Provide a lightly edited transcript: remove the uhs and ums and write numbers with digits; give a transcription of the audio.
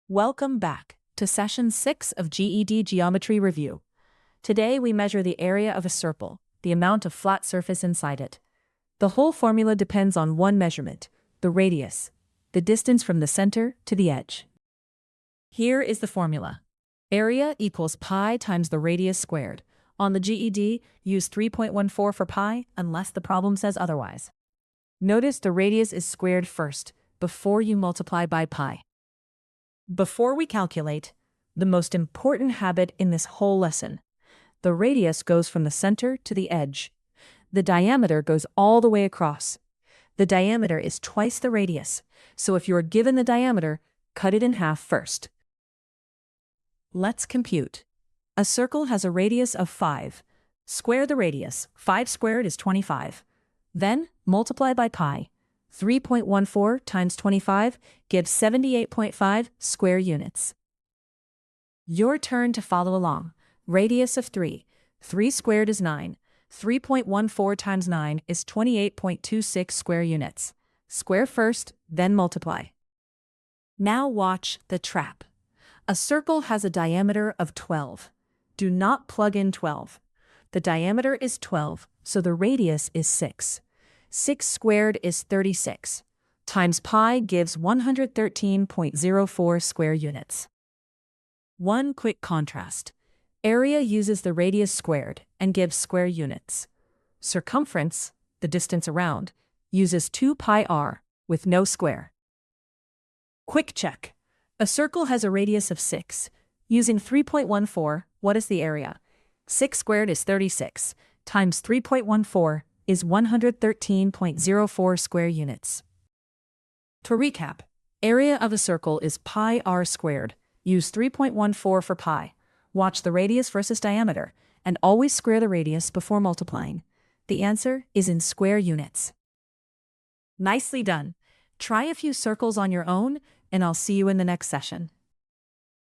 Welcome back to Session 6 of GED Geometry Review. Today we measure the area of a circle, the amount of flat surface inside it. The whole formula depends on one measurement, the radius, the distance from the center to the edge. Here is the formula. Area equals pi times the radius squared. On the GED, use 3.14 for pi unless the problem says otherwise. Notice the radius is squared first, before you multiply by pi. Before we calculate, the most important habit in this whole lesson. The radius goes from the center to the edge. The diameter goes all the way across. The diameter is twice the radius, so if you are given the diameter, cut it in half first. Let's compute. A circle has a radius of 5. Square the radius. 5 squared is 25. Then, multiply by pi. 3.14 times 25 gives 78.5 square units. Your turn to follow along. Radius of 3. 3 squared is 9. 3.14 times 9 is 28.26 square units. Square first, then multiply. Now watch the trap. A circle has a diameter of 12. Do not plug in 12. The diameter is 12, so the radius is 6. 6 squared is 36, times pi gives 113.04 square units. One quick contrast. Area uses the radius squared and gives square units. Circumference, the distance around, uses 2 pi r with no square. Quick check. A circle has a radius of 6. Using 3.14, what is the area? 6 squared is 36, times 3.14 is 113.04 square units. To recap, area of a circle is pi r squared. Use 3.14 for pi. Watch the radius versus diameter, and always square the radius before multiplying. The answer is in square units. Nicely done. Try a few circles on your own, and I'll see you in the next session.